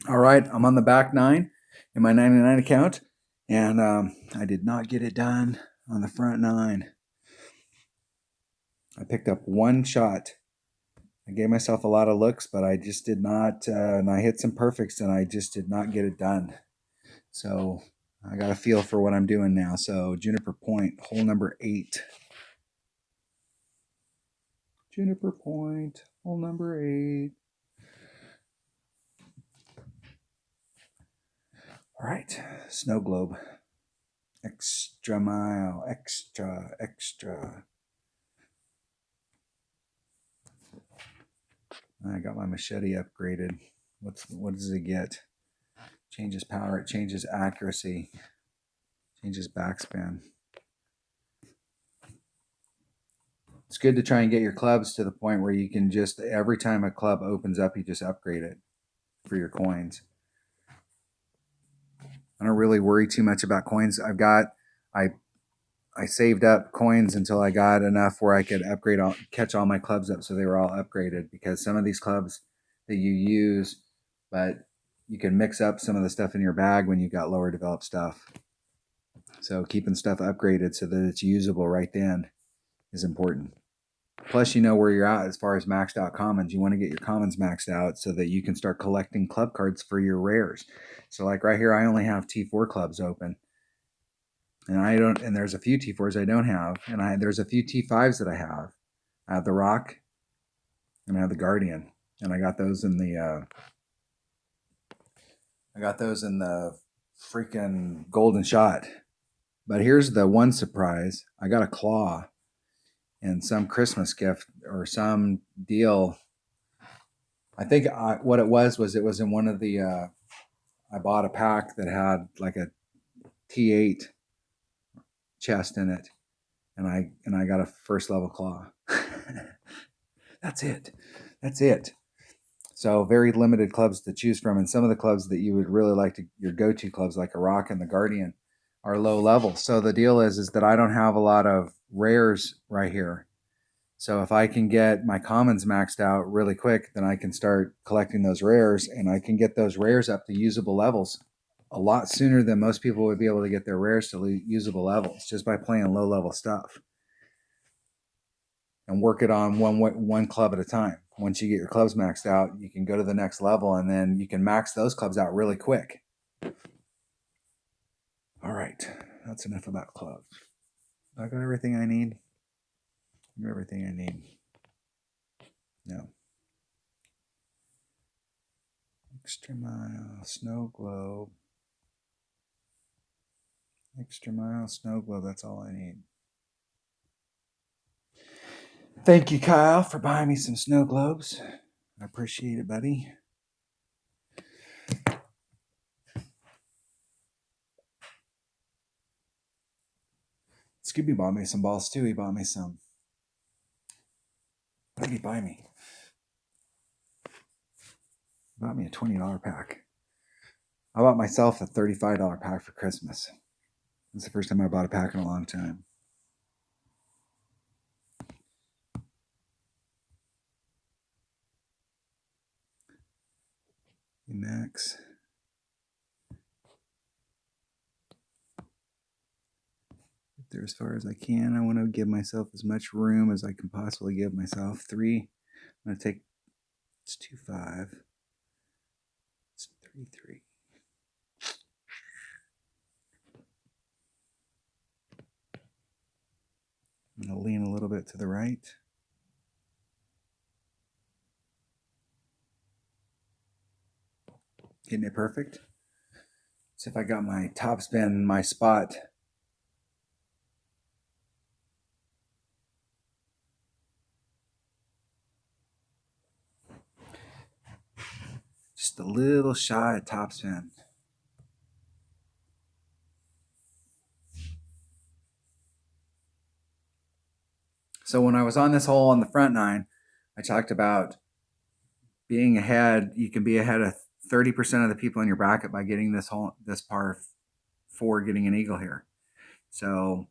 All right, I'm on the back nine in my 99 account, and I did not get it done on the front nine. I picked up one shot. I gave myself a lot of looks, but I just did not, and I hit some perfects, and I just did not get it done. So I got a feel for what I'm doing now. So Juniper Point, hole number 8. Juniper Point, hole number 8. All right, snow globe. Extra mile, extra. I got my machete upgraded. What does it get? Changes power, it changes accuracy, changes backspin. It's good to try and get your clubs to the point where you can just, every time a club opens up, you just upgrade it for your coins. I don't really worry too much about coins. I saved up coins until I got enough where I could catch all my clubs up so they were all upgraded, because some of these clubs that you use, but you can mix up some of the stuff in your bag when you've got lower developed stuff. So keeping stuff upgraded so that it's usable right then is important. Plus, you know where you're at as far as maxed out commons. You want to get your commons maxed out so that you can start collecting club cards for your rares. So like right here, I only have T4 clubs open. And there's a few T4s I don't have. And there's a few T5s that I have. I have the Rock and I have the Guardian. And I got those in the freaking golden shot. But here's the one surprise. I got a claw in some Christmas gift or some deal. I think what it was in one of the, I bought a pack that had like a T8 chest in it. And I got a first level claw. That's it. So very limited clubs to choose from. And some of the clubs that you would really like your go-to clubs, like a Rock and the Guardian, are low level. So the deal is that I don't have a lot of rares right here. So if I can get my commons maxed out really quick, then I can start collecting those rares, and I can get those rares up to usable levels a lot sooner than most people would be able to get their rares to usable levels just by playing low level stuff and work it on one club at a time. Once you get your clubs maxed out, you can go to the next level, and then you can max those clubs out really quick. All right, that's enough about clubs. I got everything I need. No. Extra mile, snow globe. Extra mile, snow globe. That's all I need. Thank you, Kyle, for buying me some snow globes. I appreciate it, buddy. Scooby bought me some balls too. He bought me some. What did he buy me? He bought me a $20 pack. I bought myself a $35 pack for Christmas. It's the first time I bought a pack in a long time. Max. Get there as far as I can. I want to give myself as much room as I can possibly give myself. 3. I'm going to take, it's 2-5. It's 3-3. I'm going to lean a little bit to the right. Getting it perfect. See if I got my top spin in my spot. Just a little shy of top spin. So when I was on this hole on the front nine, I talked about being ahead. You can be ahead of 30% of the people in your bracket by getting this par 4, getting an eagle here. So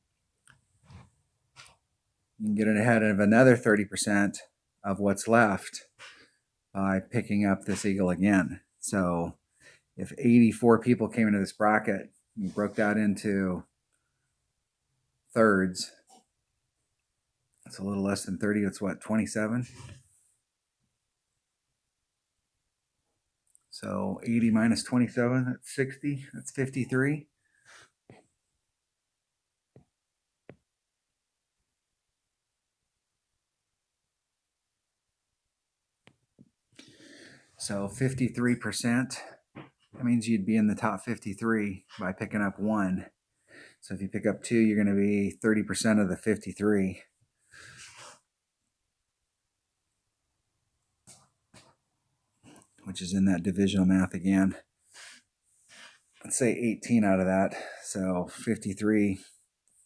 you can get it ahead of another 30% of what's left by picking up this eagle again. So if 84 people came into this bracket, you broke that into thirds. It's a little less than 30. It's what, 27? So 80 minus 27, that's 60. That's 53. So 53%, that means you'd be in the top 53 by picking up 1. So if you pick up 2, you're going to be 30% of the 53. Which is in that divisional math again. Let's say 18 out of that. So 53,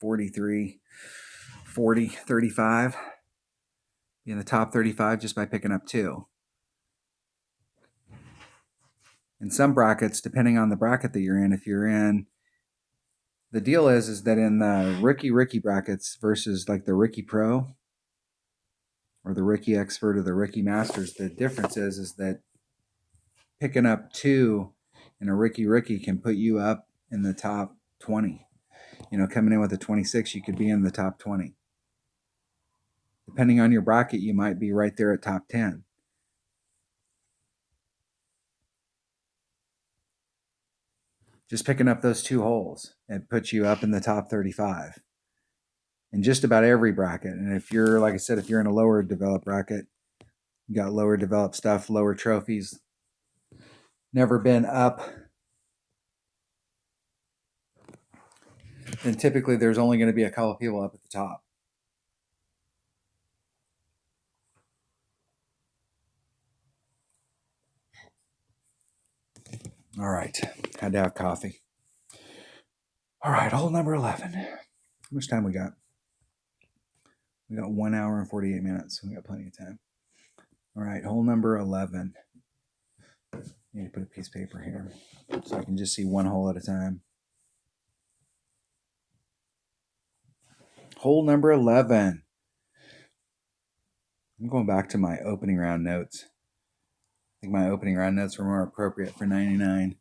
43, 40, 35. Be in the top 35 just by picking up 2. In some brackets, depending on the bracket that you're in, if you're in, the deal is that in the Ricky brackets versus like the Ricky Pro or the Ricky Expert or the Ricky Masters, the difference is that picking up 2 in a Ricky can put you up in the top 20. You know, coming in with a 26, you could be in the top 20. Depending on your bracket, you might be right there at top 10. Just picking up those 2 holes, it puts you up in the top 35 in just about every bracket. And if you're, like I said, if you're in a lower developed bracket, you got lower developed stuff, lower trophies, never been up, then typically there's only going to be a couple people up at the top. All right, had to have coffee. All right, hole number 11. How much time we got? We got 1 hour and 48 minutes. We got plenty of time. All right, hole number 11. Need to put a piece of paper here so I can just see one hole at a time. Hole number 11. I'm going back to my opening round notes. I think my opening round notes were more appropriate for 99.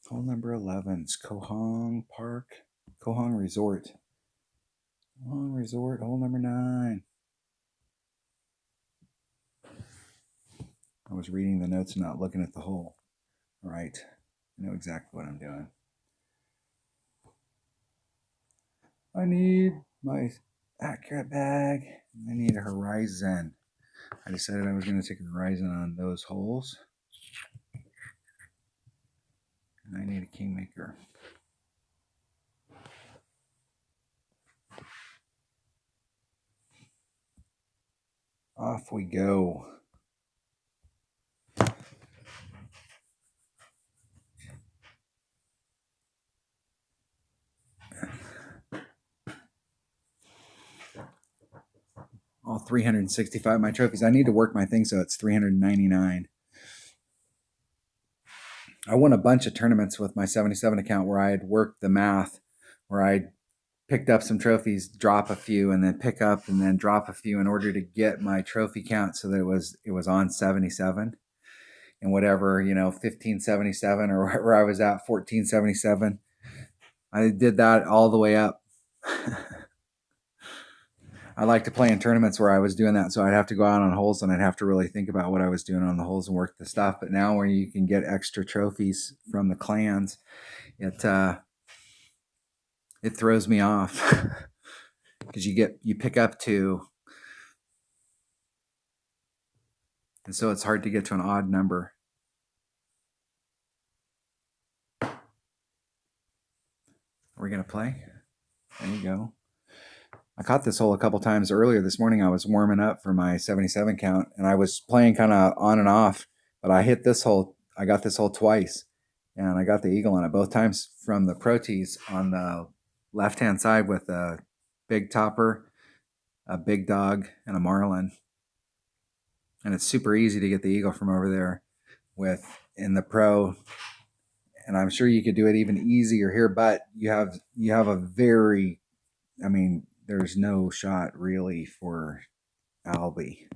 Hole number 11 is Kohong Park, Kohong Resort. Kohong Resort, hole number 9. I was reading the notes and not looking at the hole. All right, I know exactly what I'm doing. I need my accurate bag. I need a horizon. I decided I was going to take a horizon on those holes. And I need a kingmaker. Off we go. All 365 of my trophies. I need to work my thing so it's 399. I won a bunch of tournaments with my 77 account where I had worked the math, where I picked up some trophies, drop a few, and then pick up and then drop a few in order to get my trophy count so that it was on 77 and whatever, 1577 or where I was at 1477. I did that all the way up. I like to play in tournaments where I was doing that, so I'd have to go out on holes and I'd have to really think about what I was doing on the holes and work the stuff. But now where you can get extra trophies from the clans, it throws me off because you pick up 2, and so it's hard to get to an odd number. Are we gonna play? There you go. I caught this hole a couple times earlier this morning. I was warming up for my 77 count, and I was playing kind of on and off, but I hit this hole. I got this hole twice, and I got the eagle on it both times from the pro tees on the left-hand side with a big topper, a big dog, and a marlin. And it's super easy to get the eagle from over there in the pro. And I'm sure you could do it even easier here, but you have a very, there's no shot really for Albie.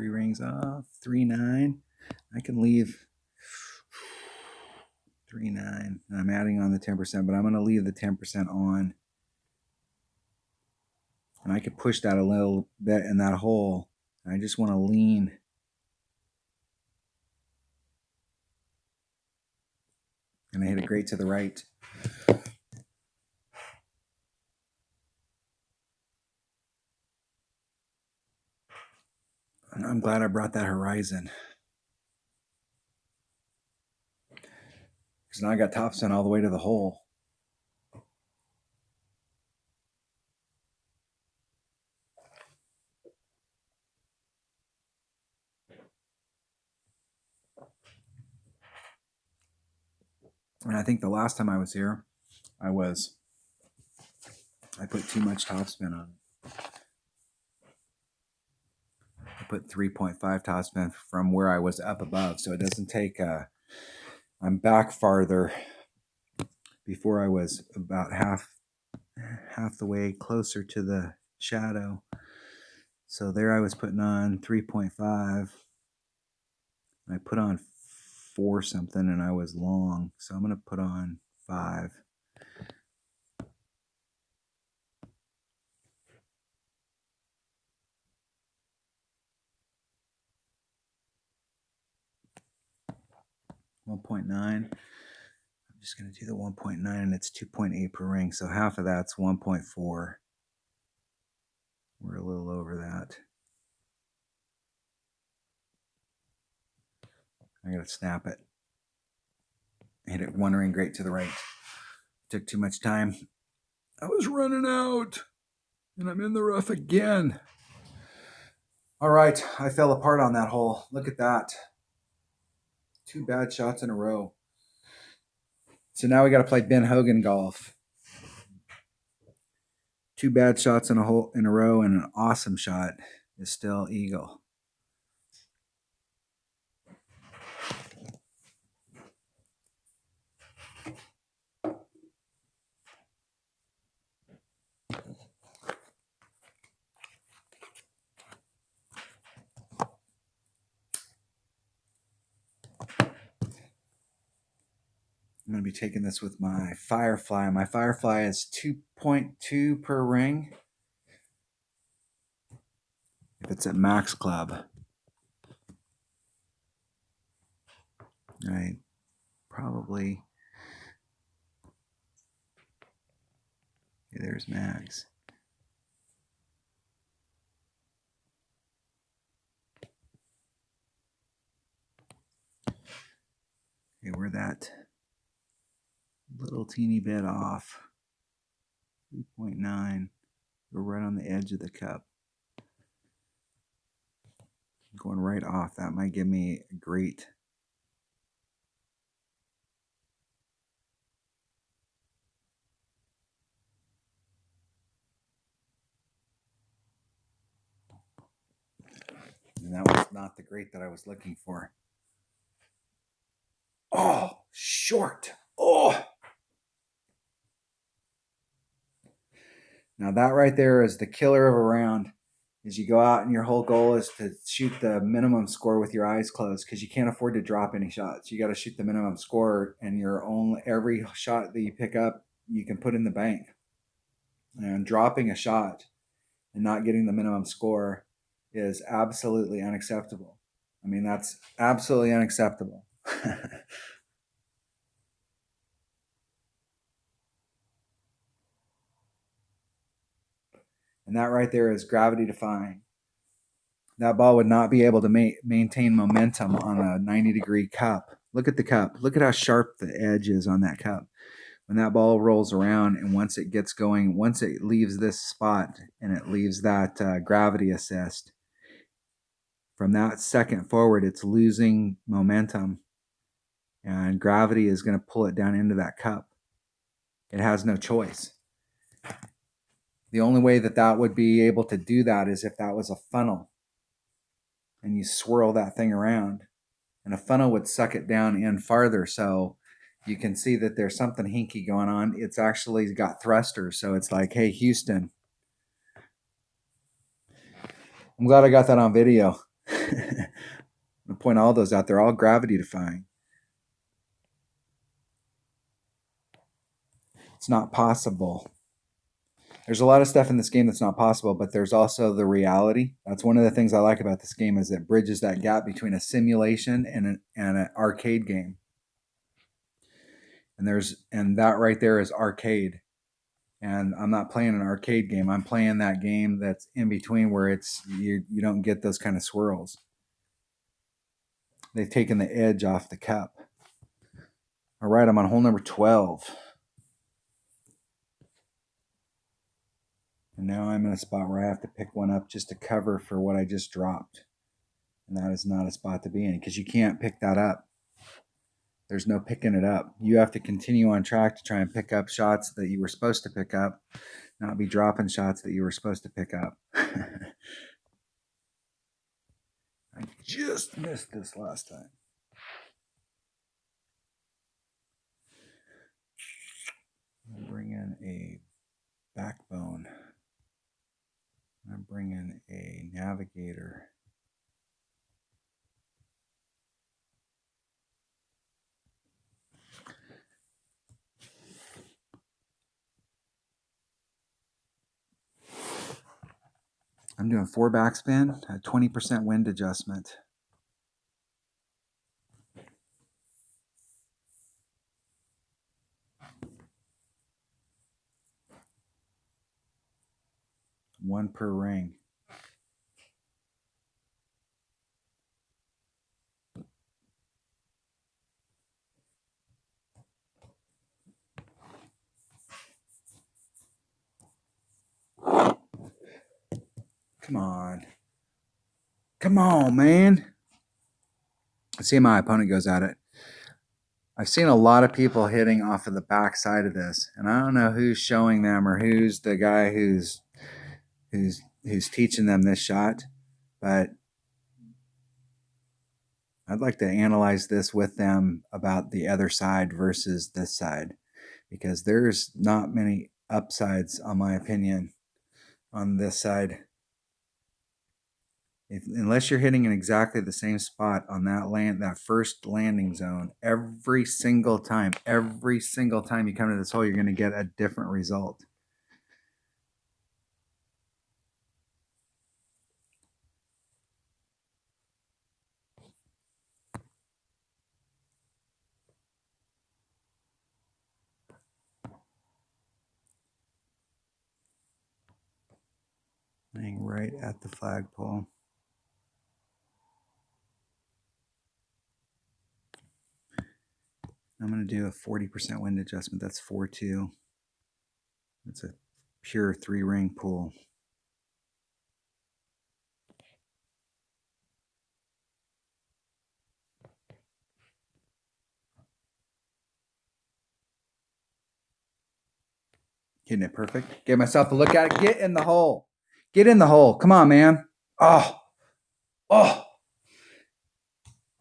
3 rings off, 3-9. I can leave 3-9. I'm adding on the 10%, but I'm going to leave the 10% on. And I could push that a little bit in that hole. I just want to lean. And I hit it great to the right. And I'm glad I brought that horizon. Because now I got topspin all the way to the hole. And I think the last time I was here, I put too much topspin on it. I put 3.5 topspin from where I was up above, so it doesn't take, I'm back farther. Before I was about half the way closer to the shadow. So there I was putting on 3.5. I put on 4 something and I was long. So I'm going to put on 5. $1.9. I'm just going to do the 1.9 and it's 2.8 per ring. So half of that's 1.4. We're a little over that. I got to snap it. Hit it 1 ring great to the right. Took too much time. I was running out and I'm in the rough again. All right, I fell apart on that hole. Look at that. 2 bad shots in a row. So now we got to play Ben Hogan golf. 2 bad shots in a row, and an awesome shot is still eagle. I'm going to be taking this with my Firefly. My Firefly is 2.2 per ring. If it's at max club. Right. Probably. Okay, there's max. Okay, we're that little teeny bit off. 3.9. We're right on the edge of the cup. Going right off. That might give me a great. And that was not the great that I was looking for. Oh, short. Oh. Now that right there is the killer of a round. Is you go out and your whole goal is to shoot the minimum score with your eyes closed because you can't afford to drop any shots. You got to shoot the minimum score, and every shot that you pick up, you can put in the bank. And dropping a shot and not getting the minimum score is absolutely unacceptable. I mean, that's absolutely unacceptable. And that right there is gravity defying. That ball would not be able to maintain momentum on a 90-degree cup. Look at the cup. Look at how sharp the edge is on that cup. When that ball rolls around and once it gets going, once it leaves this spot and it leaves that gravity assist, from that second forward, it's losing momentum and gravity is going to pull it down into that cup. It has no choice. The only way that would be able to do that is if that was a funnel and you swirl that thing around, and a funnel would suck it down in farther. So you can see that there's something hinky going on. It's actually got thrusters. So it's like, hey, Houston. I'm glad I got that on video. I'm going to point all those out. They're all gravity defying. It's not possible. There's a lot of stuff in this game that's not possible, but there's also the reality. That's one of the things I like about this game is it bridges that gap between a simulation and an arcade game. And that right there is arcade. And I'm not playing an arcade game. I'm playing that game that's in between where it's you don't get those kind of swirls. They've taken the edge off the cup. All right, I'm on hole number 12. And now I'm in a spot where I have to pick one up just to cover for what I just dropped. And that is not a spot to be in because you can't pick that up. There's no picking it up. You have to continue on track to try and pick up shots that you were supposed to pick up, not be dropping shots that you were supposed to pick up. I just missed this last time. I'm bringing a backbone. I'm bringing a navigator. I'm doing 4 backspin, a 20% wind adjustment. One per ring. Come on. Come on, man. Let's see how my opponent goes at it. I've seen a lot of people hitting off of the back side of this, and I don't know who's showing them or who's the guy who's teaching them this shot, but I'd like to analyze this with them about the other side versus this side, because there's not many upsides, on my opinion, on this side. Unless you're hitting in exactly the same spot on that first landing zone, every single time you come to this hole, you're going to get a different result. Laying right at the flagpole. I'm going to do a 40% wind adjustment. That's 4-2. It's a pure 3-ring pool. Hitting it perfect. Give myself a look at it. Get in the hole. Get in the hole. Come on, man. Oh. I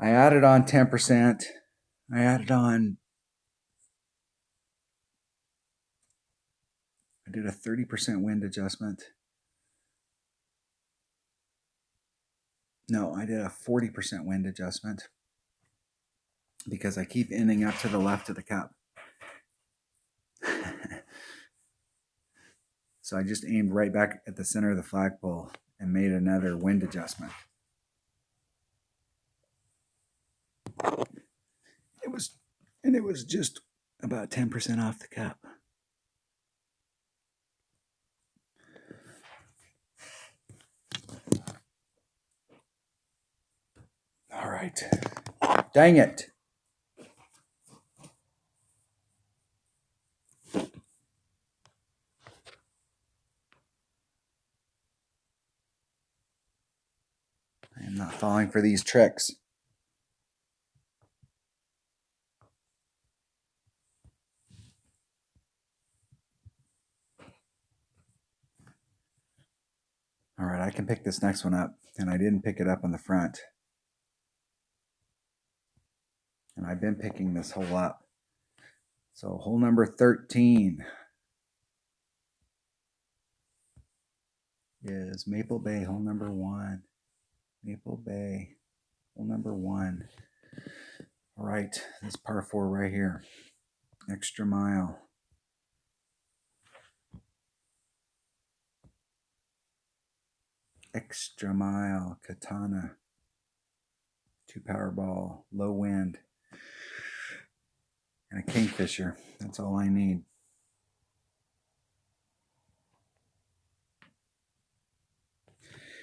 added on 10%. I did a 30% wind adjustment. No, I did a 40% wind adjustment because I keep ending up to the left of the cup. So I just aimed right back at the center of the flagpole and made another wind adjustment. It was just about 10% off the cup. All right. Dang it. I am not falling for these tricks. All right, I can pick this next one up, and I didn't pick it up on the front. And I've been picking this hole up. So hole number 13 is Maple Bay, hole number 1. Maple Bay. Hole number 1. All right, this par 4 right here. Extra mile. Extra mile, Katana. 2 power ball, low wind, and a kingfisher. That's all I need.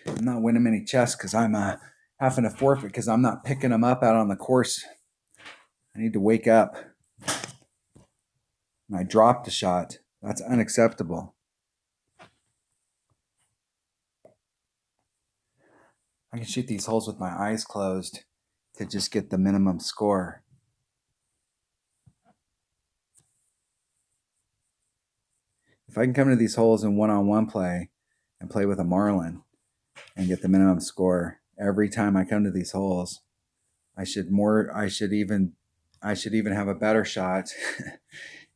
I'm not winning many chests because I'm having to forfeit because I'm not picking them up out on the course. I need to wake up. And I dropped a shot. That's unacceptable. I can shoot these holes with my eyes closed to just get the minimum score. If I can come to these holes in one-on-one play and play with a Marlin and get the minimum score every time I come to these holes, I should even have a better shot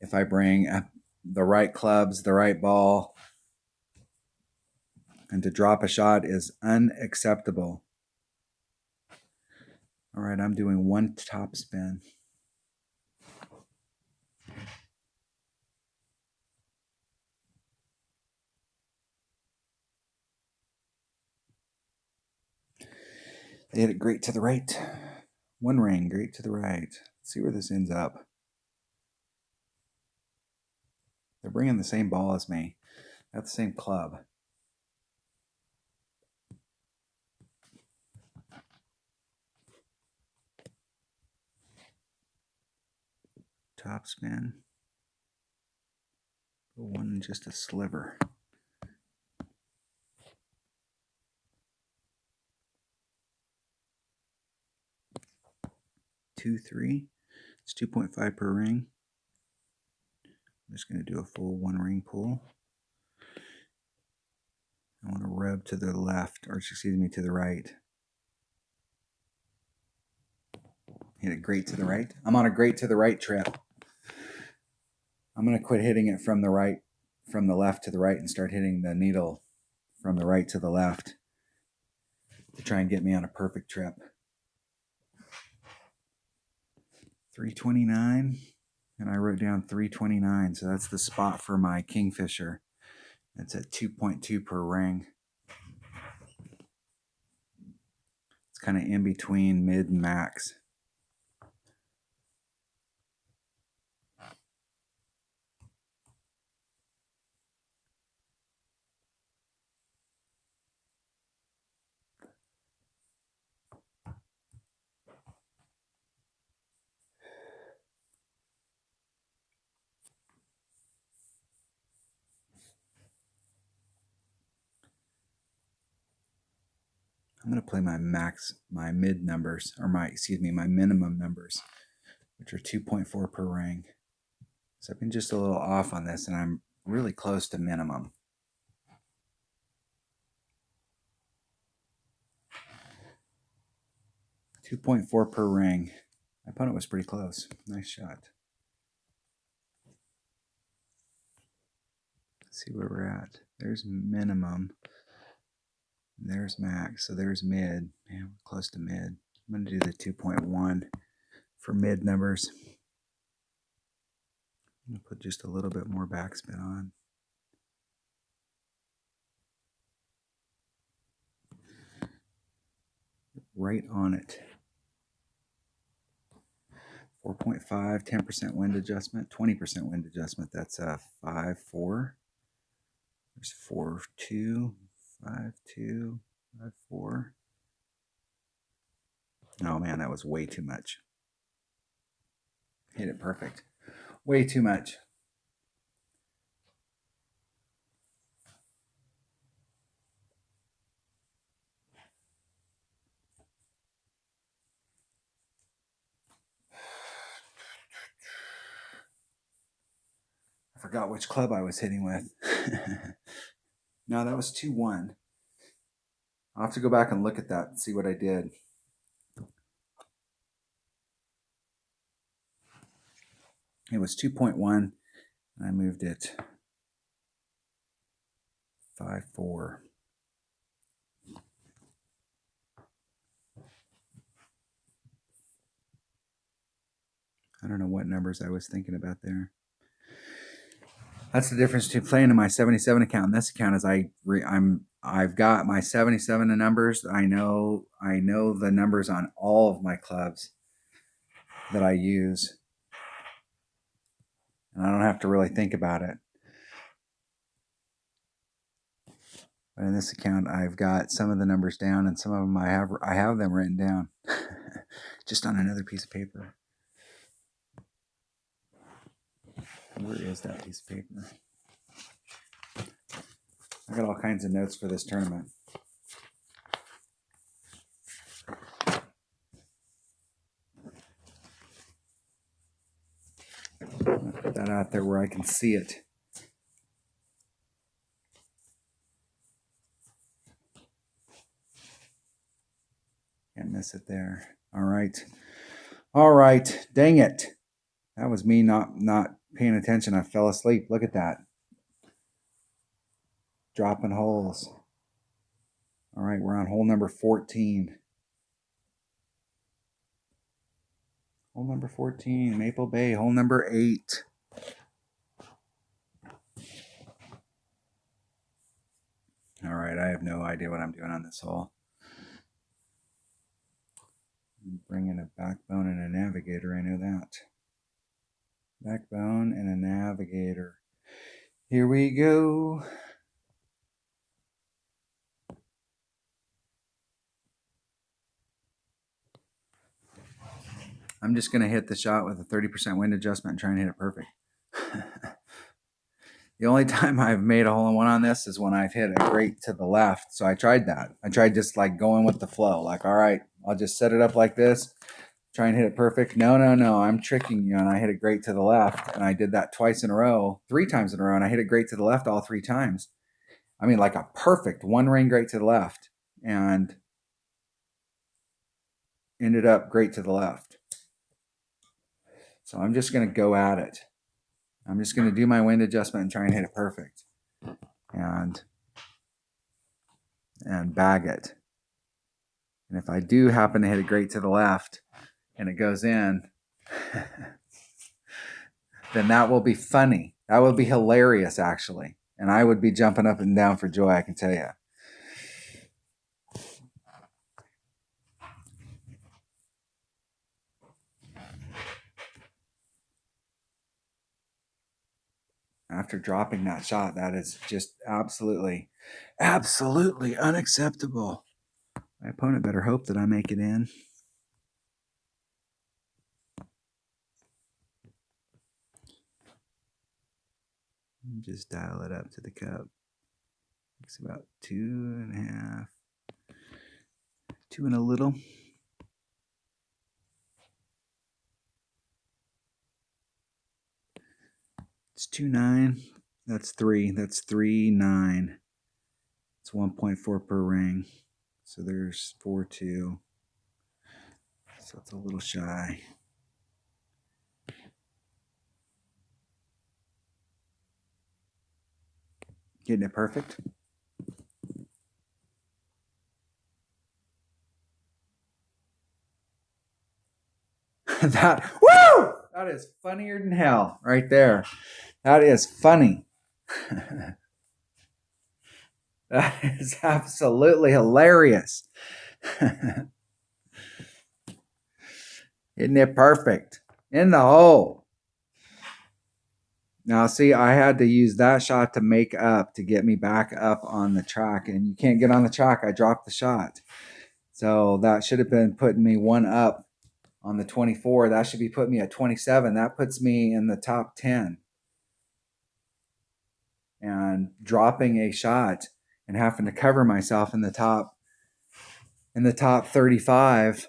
if I bring the right clubs, the right ball. And to drop a shot is unacceptable. All right, I'm doing 1 top spin. They hit it great to the right. 1 ring, great to the right. Let's see where this ends up. They're bringing the same ball as me. Got the same club. Top spin. One just a sliver. Two, three. It's 2.5 per ring. I'm just going to do a full 1 ring pull. I want to rub to the left, or excuse me, to the right. Hit it great to the right. I'm on a great to the right trip. I'm going to quit hitting it from the left to the right, and start hitting the needle from the right to the left to try and get me on a perfect trip. 329, and I wrote down 329, so that's the spot for my kingfisher. It's at 2.2 per ring. It's kind of in between mid and max. I'm going to play my mid numbers, or my minimum numbers, which are 2.4 per ring. So I've been just a little off on this, and I'm really close to minimum. $2.4 per ring. My opponent was pretty close. Nice shot. Let's see where we're at. There's minimum. There's max. So there's mid. Man, we're close to mid. I'm going to do the 2.1 for mid numbers. I'm going to put just a little bit more backspin on. Right on it. 4.5, 10% wind adjustment, 20% wind adjustment. That's a 5-4. There's 4-2, 5-2, 5-4. Oh man, that was way too much. Hit it perfect. Way too much. I forgot which club I was hitting with. No, that was 2-1. I'll have to go back and look at that and see what I did. It was 2.1, and I moved it 5-4. I don't know what numbers I was thinking about there. That's the difference between playing in my 77 account and this account. Is I've got my 77 numbers. I know the numbers on all of my clubs that I use, and I don't have to really think about it. But in this account, I've got some of the numbers down, and some of them I have them written down, just on another piece of paper. Where is that piece of paper? I got all kinds of notes for this tournament. I'll put that out there where I can see it. Can't miss it there. All right. All right. Dang it. That was me not paying attention. I fell asleep. Look at that. Dropping holes. All right. We're on hole number 14. Hole number 14. Maple Bay. Hole number 8. All right. I have no idea what I'm doing on this hole. I'm bringing a backbone and a navigator. I know that. Backbone and a navigator. Here we go. I'm just going to hit the shot with a 30% wind adjustment and try and hit it perfect. The only time I've made a hole-in-one on this is when I've hit a great to the left. So I tried that. I tried just like going with the flow. Like, all right, I'll just set it up like this, try and hit it perfect. No, I'm tricking you. And I hit it great to the left. And I did that twice in a row, 3 times in a row. And I hit it great to the left all 3 times. I mean, like a perfect one ring great to the left. And ended up great to the left. So I'm just going to go at it. I'm just going to do my wind adjustment and try and hit it perfect. And bag it. And if I do happen to hit it great to the left and it goes in, then that will be funny. That would be hilarious, actually. And I would be jumping up and down for joy, I can tell you. After dropping that shot, that is just absolutely unacceptable. My opponent better hope that I make it in. Just dial it up to the cup. It's about 2.5, 2 and a little. It's 2.9. That's 3. That's 3.9. It's 1.4 per ring. So there's 4.2. So it's a little shy. Getting it perfect. That is funnier than hell right there. That is funny. That is absolutely hilarious. Isn't it perfect? In the hole. Now, see, I had to use that shot to make up, to get me back up on the track. And you can't get on the track. I dropped the shot. So that should have been putting me 1 up on the 24. That should be putting me at 27. That puts me in the top 10. And dropping a shot and having to cover myself in the top 35.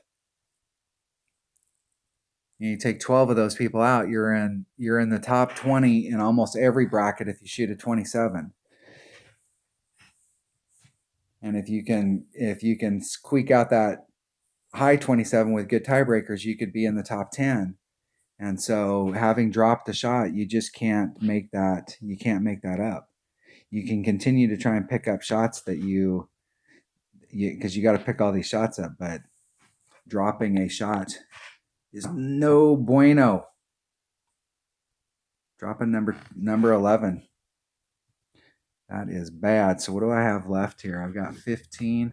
And you take 12 of those people out, you're in the top 20 in almost every bracket if you shoot a 27. And if you can squeak out that high 27 with good tiebreakers, you could be in the top 10. And so having dropped the shot, you just can't make that. You can't make that up. You can continue to try and pick up shots that because you got to pick all these shots up, but dropping a shot is no bueno. Dropping number 11. That is bad. So what do I have left here? I've got 15.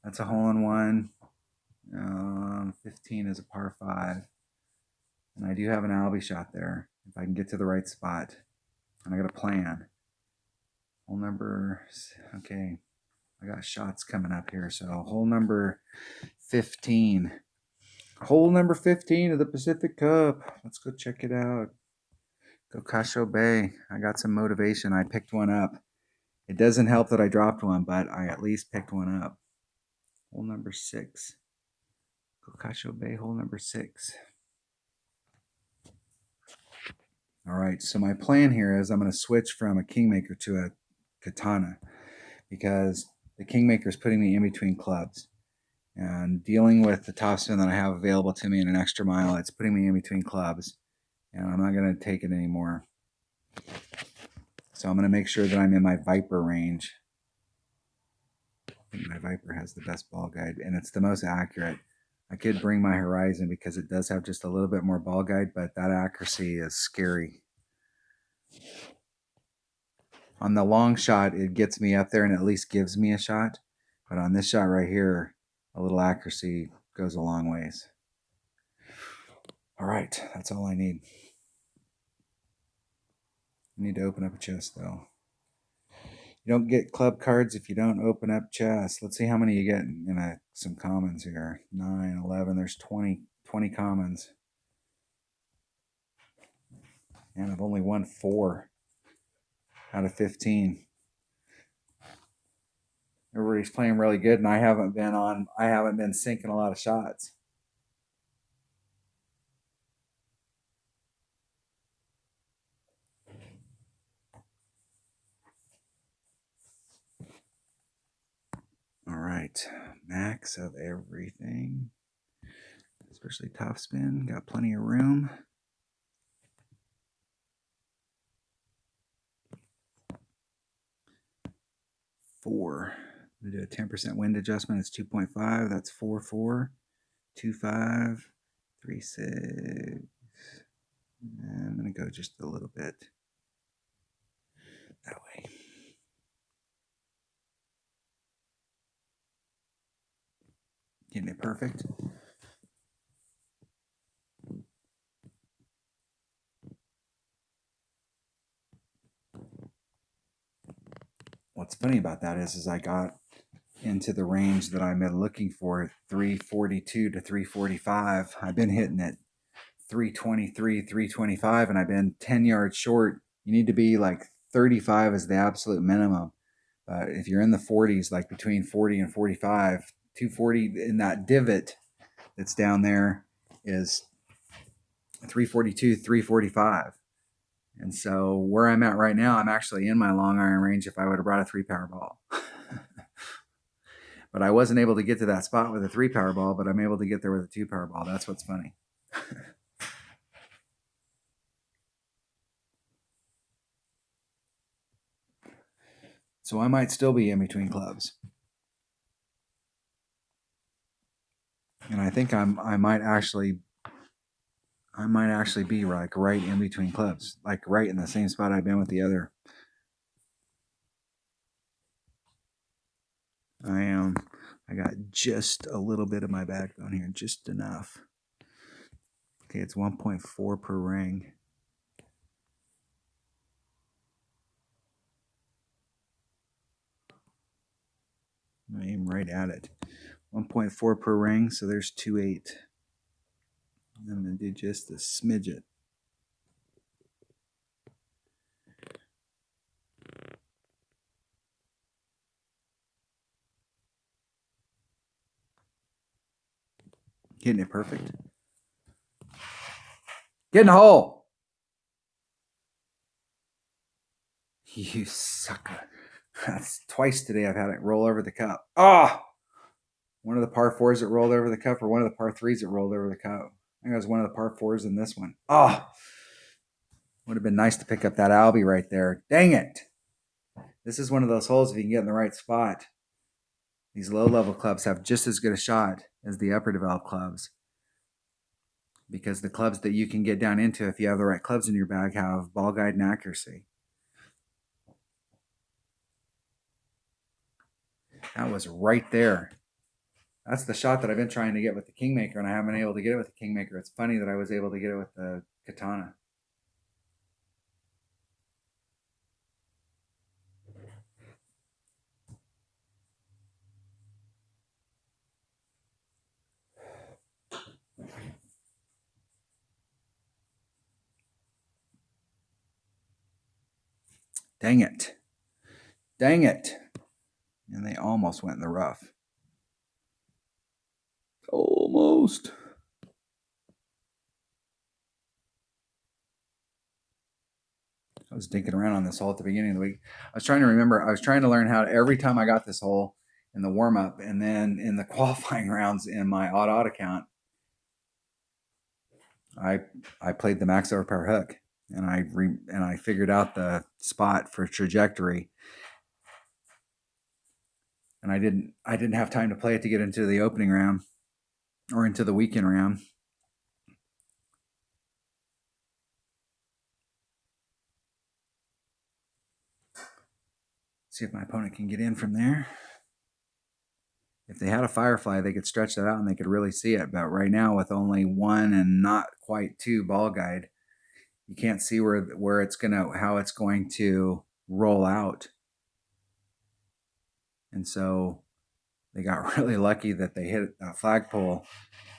That's a hole-in-one. 15 is a par 5. And I do have an Albie shot there if I can get to the right spot. And I got a plan. Hole number, okay. I got shots coming up here. So hole number 15. Hole number 15 of the Pacific Cup. Let's go check it out. Gokasho Bay. I got some motivation. I picked one up. It doesn't help that I dropped one, but I at least picked one up. Hole number 6. Gokasho Bay, hole number 6. All right, so my plan here is I'm going to switch from a Kingmaker to a Katana because the Kingmaker is putting me in between clubs. And dealing with the topspin that I have available to me in an extra mile, it's putting me in between clubs. And I'm not going to take it anymore. So I'm going to make sure that I'm in my Viper range. I think my Viper has the best ball guide, and it's the most accurate. I could bring my Horizon because it does have just a little bit more ball guide, but that accuracy is scary. On the long shot, it gets me up there and at least gives me a shot. But on this shot right here, a little accuracy goes a long ways. All right, that's all I need. I need to open up a chest, though. You don't get club cards if you don't open up chests. Let's see how many you get in some commons here. 9, 11, there's 20 commons. And I've only won 4 out of 15. Everybody's playing really good, and I haven't been sinking a lot of shots. All right, max of everything, especially topspin. Got plenty of room. Four. We do a 10% wind adjustment. It's 2.5. That's 4.4, 2.5, 3.6. I'm gonna go just a little bit that way. Getting it perfect. What's funny about that is I got into the range that I've been looking for, 342 to 345. I've been hitting it 323, 325, and I've been 10 yards short. You need to be like 35 is the absolute minimum. But if you're in the 40s, like between 40 and 45, 240 in that divot that's down there is 342, 345. And so where I'm at right now, I'm actually in my long iron range if I would have brought a 3-power ball. But I wasn't able to get to that spot with a 3-power ball, but I'm able to get there with a 2-power ball. That's what's funny. So I might still be in between clubs. And I think I might actually be like right in between clubs, like right in the same spot I've been with the other. I am. I got just a little bit of my backbone here, just enough. Okay, it's 1.4 per ring. I aim right at it. 1.4 per ring, so there's 2.8. I'm going to do just a smidget. Getting it perfect. Get in the hole. You sucker. That's twice today I've had it roll over the cup. Ah! Oh! One of the par 4s that rolled over the cup, or one of the par 3s that rolled over the cup. I think it was one of the par 4s in this one. Ah! Oh! Would have been nice to pick up that Albie right there. Dang it. This is one of those holes if you can get in the right spot. These low-level clubs have just as good a shot as the upper developed clubs. because the clubs that you can get down into, if you have the right clubs in your bag, have ball guide and accuracy. That was right there. That's the shot that I've been trying to get with the Kingmaker, and I haven't been able to get it with the Kingmaker. It's funny that I was able to get it with the Katana. Dang it. Dang it. And they almost went in the rough. Almost. I was dinking around on this hole at the beginning of the week. I was trying to remember. I was trying to learn how to, every time I got this hole in the warm up and then in the qualifying rounds in my odd account, I played the max overpower hook, and I figured out the spot for trajectory. And I didn't have time to play it to get into the opening round or into the weekend round. See if my opponent can get in from there. If they had a Firefly, they could stretch that out and they could really see it. But right now, with only one and not quite two ball guide, you can't see where it's how it's going to roll out. And so they got really lucky that they hit that flagpole.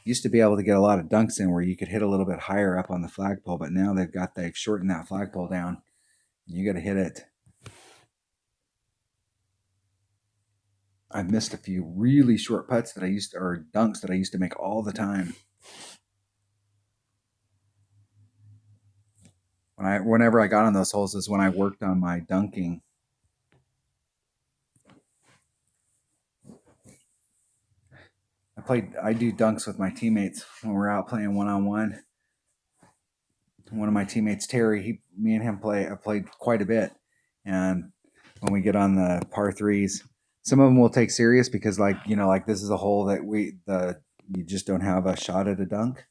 Used to be able to get a lot of dunks in where you could hit a little bit higher up on the flagpole, but now they've shortened that flagpole down. You got to hit it. I've missed a few really short putts or dunks that I used to make all the time. Whenever I got on those holes is when I worked on my dunking. I do dunks with my teammates when we're out playing one-on-one. One of my teammates, Terry, me and him I played quite a bit. And when we get on the par threes, some of them we'll take serious because like this is a hole that you just don't have a shot at a dunk.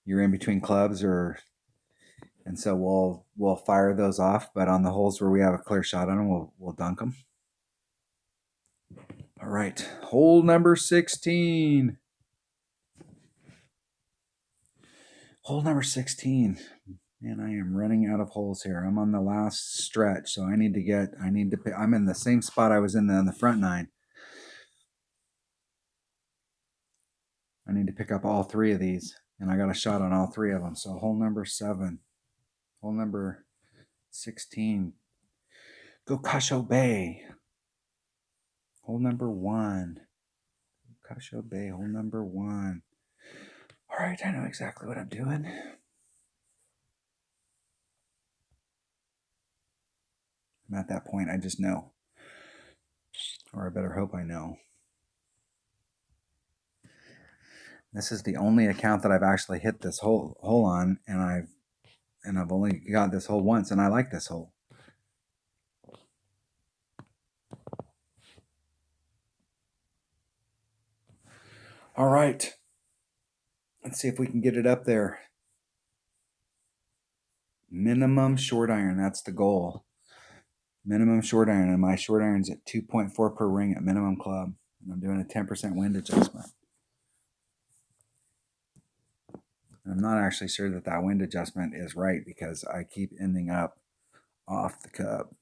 You're in between clubs and so we'll fire those off, but on the holes where we have a clear shot on them, we'll dunk them. All right, hole number 16. Hole number 16. Man, I am running out of holes here. I'm on the last stretch, so I'm in the same spot I was in on the front nine. I need to pick up all three of these, and I got a shot on all three of them. So hole number 7, hole number 16, Gokasho Bay. Hole number 1, Gokasho Bay, hole number 1. All right, I know exactly what I'm doing. I'm at that point, I just know. Or I better hope I know. This is the only account that I've actually hit this hole on, and I've only got this hole once, and I like this hole. All right. Let's see if we can get it up there. Minimum short iron, that's the goal. Minimum short iron, and my short iron's at 2.4 per ring at minimum club. And I'm doing a 10% wind adjustment. And I'm not actually sure that wind adjustment is right because I keep ending up off the cup.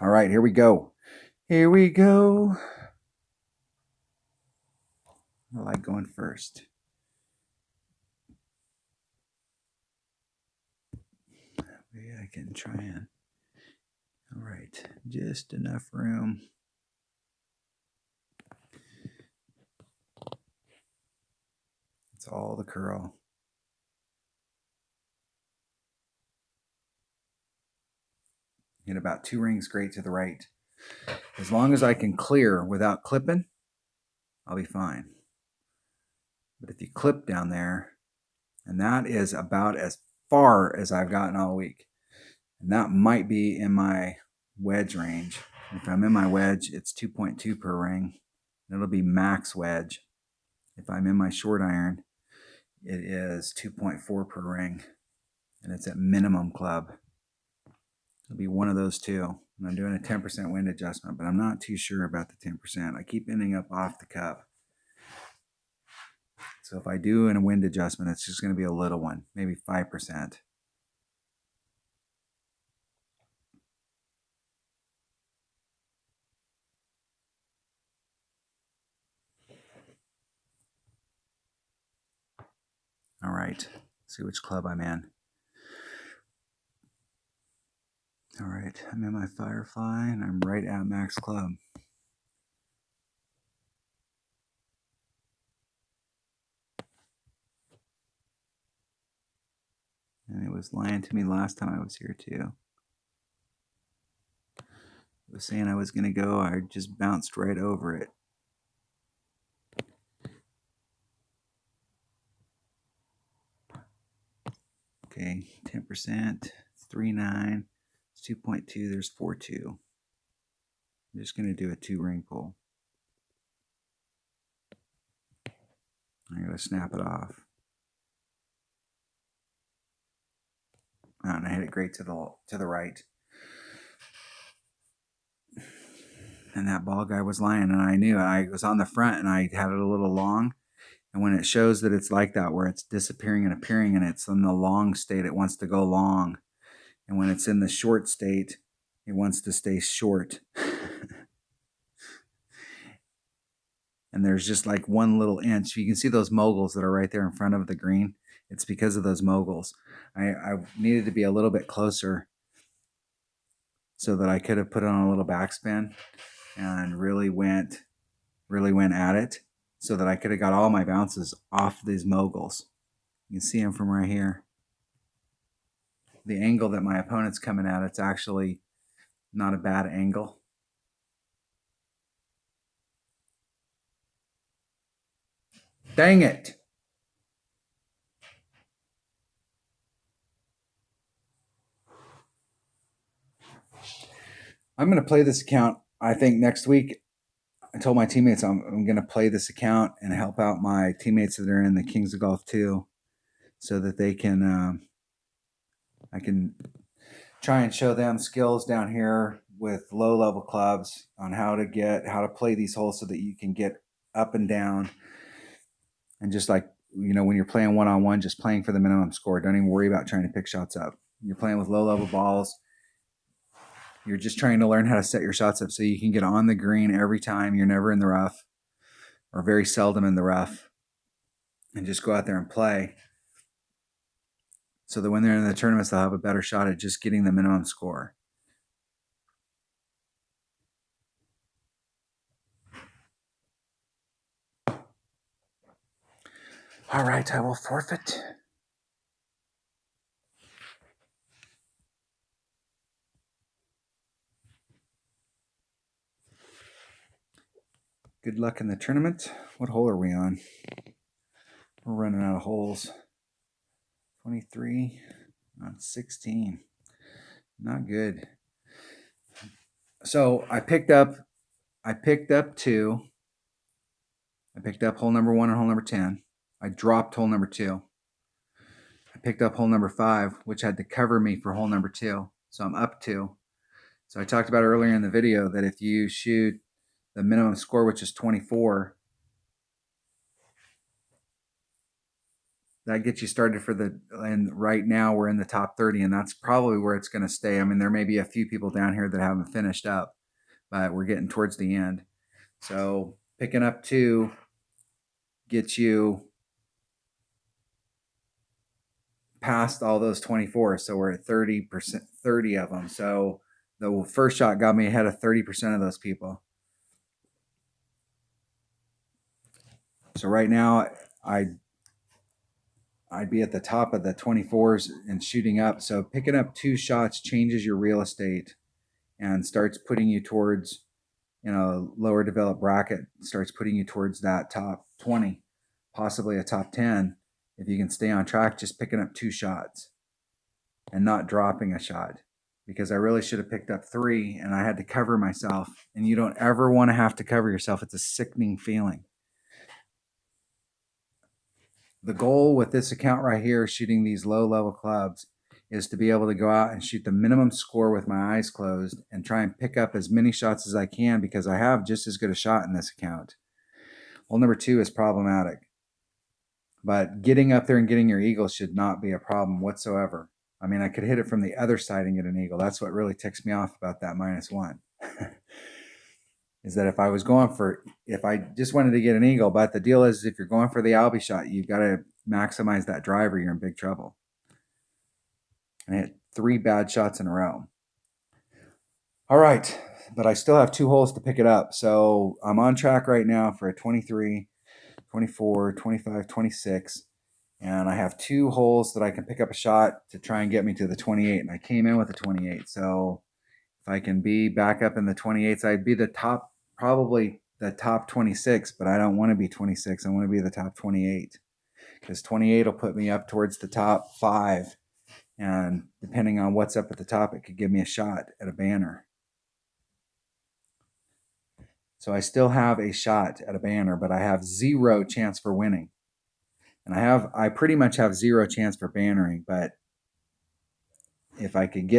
All right, here we go. Here we go. I like going first. Maybe I can try and. All right, just enough room. It's all the curl. Get about 2 rings great to the right. As long as I can clear without clipping, I'll be fine. But if you clip down there, and that is about as far as I've gotten all week. And that might be in my wedge range. If I'm in my wedge, it's 2.2 per ring. It'll be max wedge. If I'm in my short iron, it is 2.4 per ring, and it's at minimum club. It'll be one of those two. And I'm doing a 10% wind adjustment, but I'm not too sure about the 10%. I keep ending up off the cup. So if I do a wind adjustment, it's just going to be a little one, maybe 5%. All right, see which club I'm in. All right, I'm in my Firefly, and I'm right at max club. And it was lying to me last time I was here too. It was saying I was going to go, I just bounced right over it. Okay, 10%, 3.9, it's 2.2, there's 4.2. I'm just going to do a 2-ring pull. I'm going to snap it off. Oh, and I hit it great to the right. And that ball guy was lying, and I knew it. I was on the front, and I had it a little long. And when it shows that it's like that, where it's disappearing and appearing, and it's in the long state, it wants to go long. And when it's in the short state, it wants to stay short. And there's just like one little inch. You can see those moguls that are right there in front of the green. It's because of those moguls. I needed to be a little bit closer so that I could have put on a little backspin and really went at it, so that I could have got all my bounces off these moguls. You can see them from right here. The angle that my opponent's coming at, it's actually not a bad angle. Dang it. I'm going to play this account, I think, next week. I told my teammates I'm going to play this account and help out my teammates that are in the Kings of Golf 2, so that they can, I can try and show them skills down here with low-level clubs on how to play these holes so that you can get up and down. And just like, when you're playing one-on-one, just playing for the minimum score. Don't even worry about trying to pick shots up. You're playing with low-level balls. You're just trying to learn how to set your shots up so you can get on the green every time. You're never in the rough, or very seldom in the rough, and just go out there and play, so that when they're in the tournaments, they'll have a better shot at just getting the minimum score. All right, I will forfeit. Good luck in the tournament. What hole are we on? We're running out of holes. 23 on 16. Not good. So I picked up two. I picked up hole number 1 and hole number 10. I dropped hole number 2. I picked up hole number 5, which had to cover me for hole number 2. So I'm up 2. So I talked about earlier in the video that if you shoot the minimum score, which is 24, that gets you started and right now we're in the top 30, and that's probably where it's going to stay. I mean, there may be a few people down here that haven't finished up, but we're getting towards the end. So picking up 2 gets you past all those 24. So we're at 30%, 30 of them. So the first shot got me ahead of 30% of those people. So right now I'd be at the top of the 24s and shooting up. So picking up 2 shots changes your real estate and starts putting you towards, lower developed bracket, starts putting you towards that top 20, possibly a top 10. If you can stay on track, just picking up 2 shots. and not dropping a shot, because I really should have picked up 3 and I had to cover myself. And you don't ever want to have to cover yourself. It's a sickening feeling. The goal with this account right here, shooting these low level clubs, is to be able to go out and shoot the minimum score with my eyes closed and try and pick up as many shots as I can, because I have just as good a shot in this account. Hole number 2 is problematic, but getting up there and getting your eagle should not be a problem whatsoever. I mean, I could hit it from the other side and get an eagle. That's what really ticks me off about that -1. Is that if I just wanted to get an eagle, but the deal is, if you're going for the Albie shot, you've got to maximize that driver, you're in big trouble. I hit 3 bad shots in a row. All right, but I still have 2 holes to pick it up. So I'm on track right now for a 23, 24, 25, 26. And I have 2 holes that I can pick up a shot to try and get me to the 28. And I came in with a 28. So if I can be back up in the 28s, I'd be probably the top 26, but I don't want to be 26. I want to be the top 28, because 28 will put me up towards the top 5. And depending on what's up at the top, it could give me a shot at a banner. So I still have a shot at a banner, but I have 0 chance for winning. And I pretty much have 0 chance for bannering, but if I could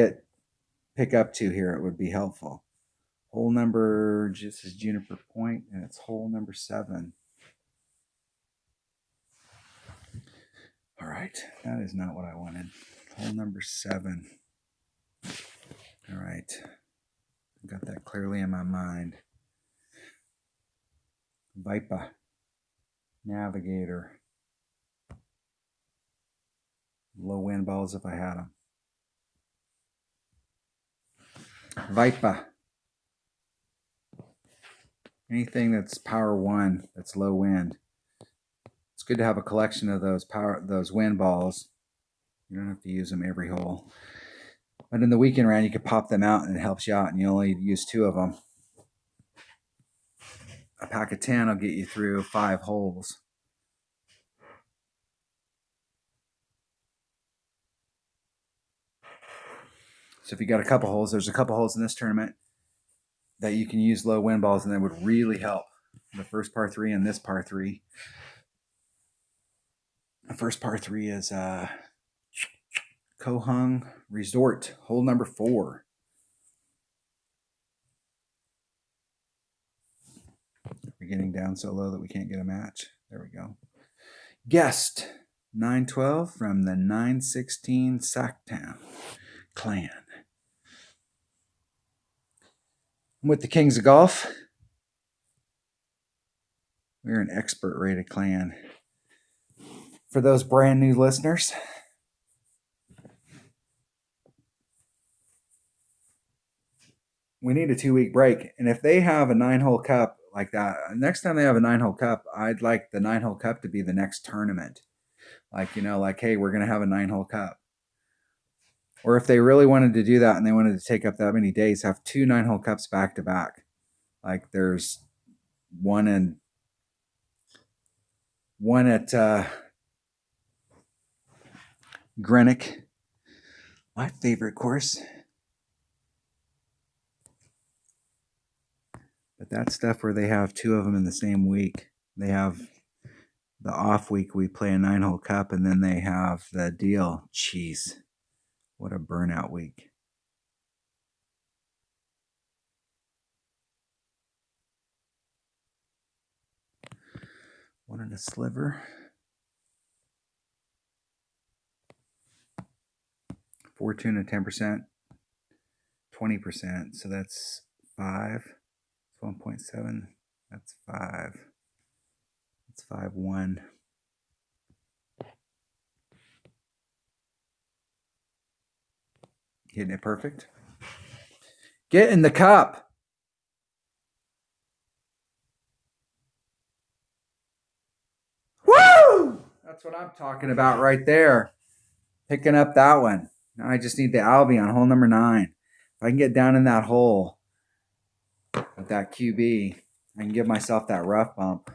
pick up 2 here, it would be helpful. Hole number, this is Juniper Point, and it's hole number 7. All right, that is not what I wanted. Hole number 7. All right, got that clearly in my mind. Viper, Navigator, low wind balls if I had them. Viper. Anything that's power 1, that's low wind. It's good to have a collection of those wind balls. You don't have to use them every hole. But in the weekend round, you can pop them out and it helps you out, and you only use 2 of them. A pack of 10 will get you through 5 holes. So if you got a couple holes, there's a couple holes in this tournament that you can use low wind balls, and that would really help. The first par 3 and this par 3. The first par 3 is Koh Hung Resort, hole number 4. We're getting down so low that we can't get a match. There we go. Guest 912 from the 916 Sacktown clan. I'm with the Kings of Golf. We're an expert rated clan. For those brand new listeners, we need a 2-week break. And if they have a 9-hole cup like that, next time they have a 9-hole cup, I'd like the 9-hole cup to be the next tournament. Like, hey, we're going to have a 9-hole cup. Or if they really wanted to do that and they wanted to take up that many days, have 2 9-hole cups back to back. Like there's one at Greenock, my favorite course. But that's stuff where they have 2 of them in the same week. They have the off week, we play a 9-hole cup, and then they have the deal. Jeez, what a burnout week. One in a sliver. Fortune at 10%, 20%. So that's 5. 1.7. That's 5. That's 5-1. Hitting it perfect. Get in the cup. Woo! That's what I'm talking about right there. Picking up that one. Now I just need the Albie on hole number 9. If I can get down in that hole with that QB, I can give myself that rough bump.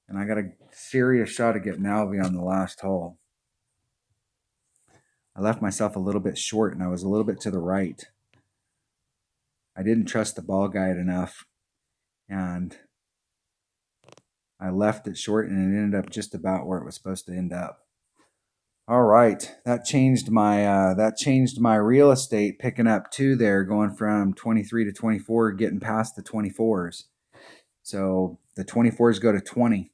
And I got a serious shot at getting Albie on the last hole. I left myself a little bit short and I was a little bit to the right. I didn't trust the ball guide enough and I left it short and it ended up just about where it was supposed to end up. All right, that changed my real estate, picking up 2 there, going from 23 to 24, getting past the 24s. So the 24s go to 20.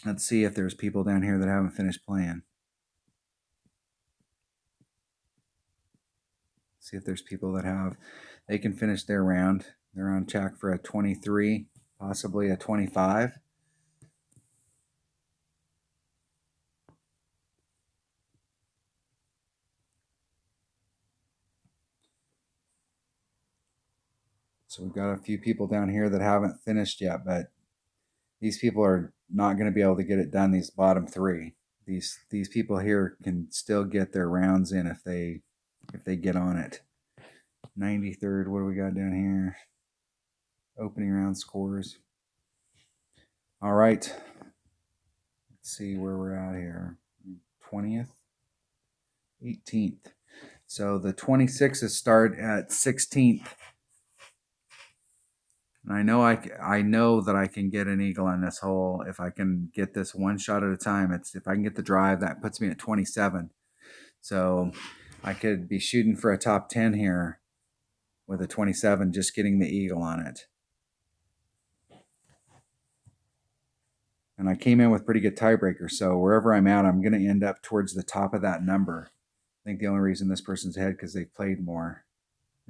Let's see if there's people down here that haven't finished playing. See if there's people that they can finish their round. They're on track for a 23, possibly a 25. So we've got a few people down here that haven't finished yet, but these people are not going to be able to get it done, these bottom 3. These people here can still get their rounds in if they get on it. 93rd, what do we got down here? Opening round scores. All right. Let's see where we're at here. 20th, 18th. So the 26s start at 16th. And I know that I can get an eagle on this hole if I can get this one shot at a time. If I can get the drive, that puts me at 27. So I could be shooting for a top 10 here with a 27, just getting the eagle on it. And I came in with pretty good tiebreaker. So wherever I'm at, I'm going to end up towards the top of that number. I think the only reason this person's ahead because they played more.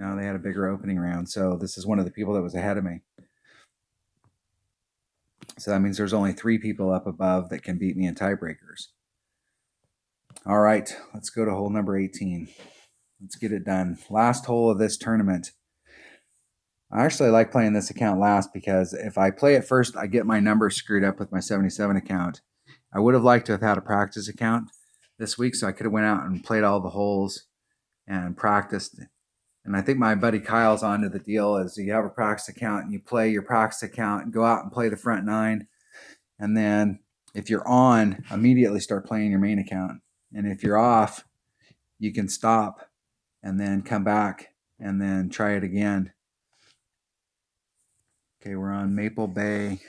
No, they had a bigger opening round. So this is one of the people that was ahead of me. So that means there's only 3 people up above that can beat me in tiebreakers. All right, let's go to hole number 18. Let's get it done. Last hole of this tournament. I actually like playing this account last because if I play it first, I get my numbers screwed up with my 77 account. I would have liked to have had a practice account this week so I could have went out and played all the holes and practiced. And I think my buddy Kyle's onto the deal is you have a practice account and you play your practice account and go out and play the front 9. And then if you're on, immediately start playing your main account. And if you're off, you can stop and then come back and then try it again. Okay, we're on Maple Bay,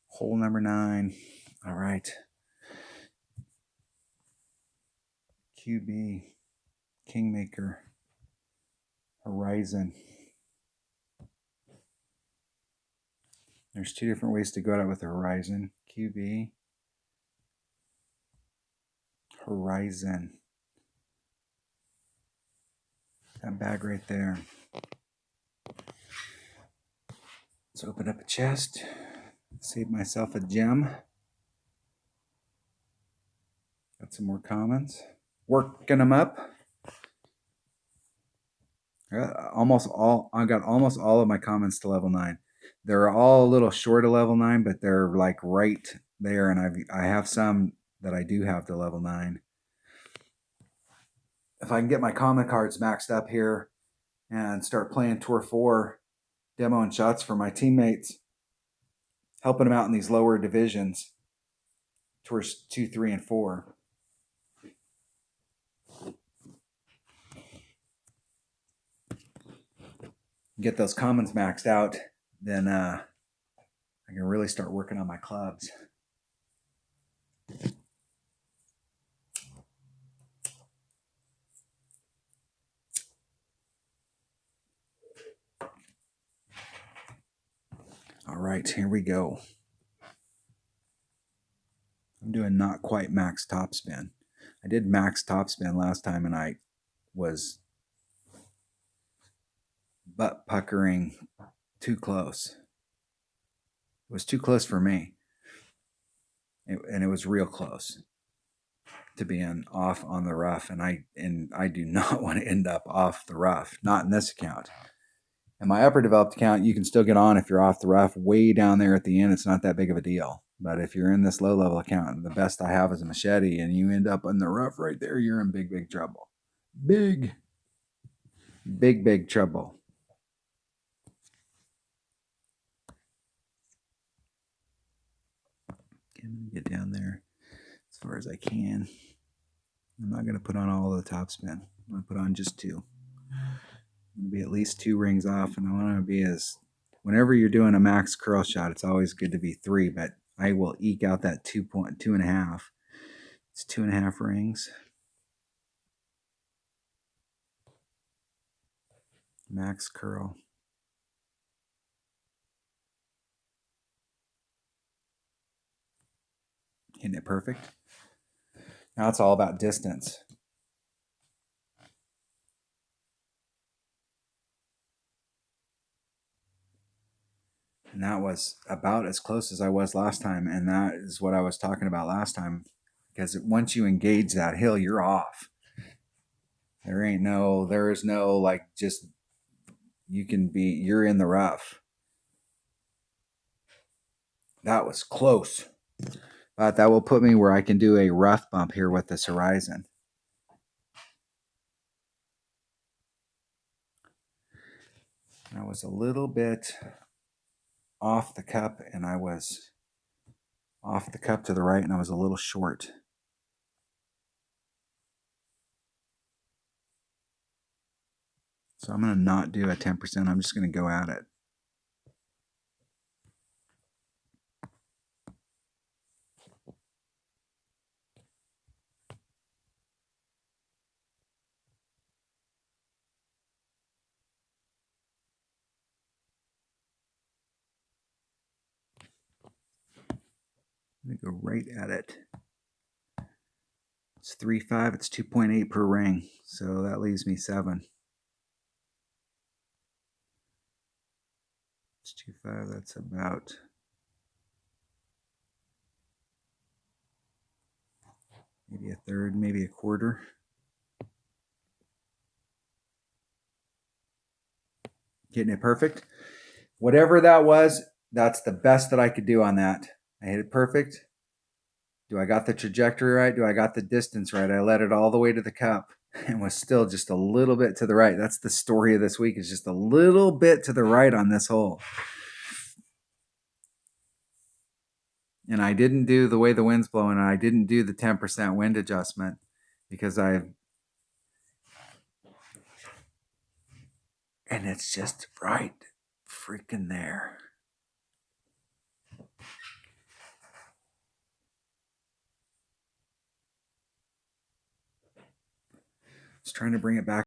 hole number 9. All right. QB, Kingmaker, Horizon. There's 2 different ways to go at it with the Horizon. QB, Horizon. That bag right there. Let's open up a chest. Save myself a gem. Got some more commons. Working them up. I got almost all of my commons to level 9. They're all a little short of level 9, but they're like right there, and I have some that I do have to level 9. If I can get my common cards maxed up here and start playing Tour 4, demoing shots for my teammates, helping them out in these lower divisions, Tours 2, 3, and 4. Get those commons maxed out, then I can really start working on my clubs. All right, here we go. I'm doing not quite max topspin. I did max topspin last time and I was butt puckering too close. It was too close for me. And it was real close to being off on the rough. And I do not want to end up off the rough, not in this account. In my upper developed account, you can still get on if you're off the rough way down there at the end. It's not that big of a deal. But if you're in this low level account, the best I have is a machete, and you end up in the rough right there, you're in big, big trouble. Big trouble. Get down there as far as I can. I'm not going to put on all the top spin. I'm going to put on just 2. I'm going to be at least 2 rings off, and I want to be as, whenever you're doing a max curl shot, it's always good to be 3, but I will eke out that 2.5. It's 2.5 rings. Max curl. Hitting it perfect. Now it's all about distance. And that was about as close as I was last time. And that is what I was talking about last time. Because once you engage that hill, you're off. There is no like just, you're in the rough. That was close. But that will put me where I can do a rough bump here with this Horizon. I was a little bit off the cup, and I was off the cup to the right, and I was a little short. So I'm going to not do a 10%. I'm just going to go at it. I'm going to go right at it. It's 3.5. It's 2.8 per ring. So that leaves me 7. It's 2.5. That's about maybe a third, maybe a quarter. Getting it perfect. Whatever that was, that's the best that I could do on that. I hit it perfect. Do I got the trajectory right? Do I got the distance right? I led it all the way to the cup and was still just a little bit to the right. That's the story of this week, is just a little bit to the right on this hole. And I didn't do the way the wind's blowing, and I didn't do the 10% wind adjustment because and it's just right freaking there. Just trying to bring it back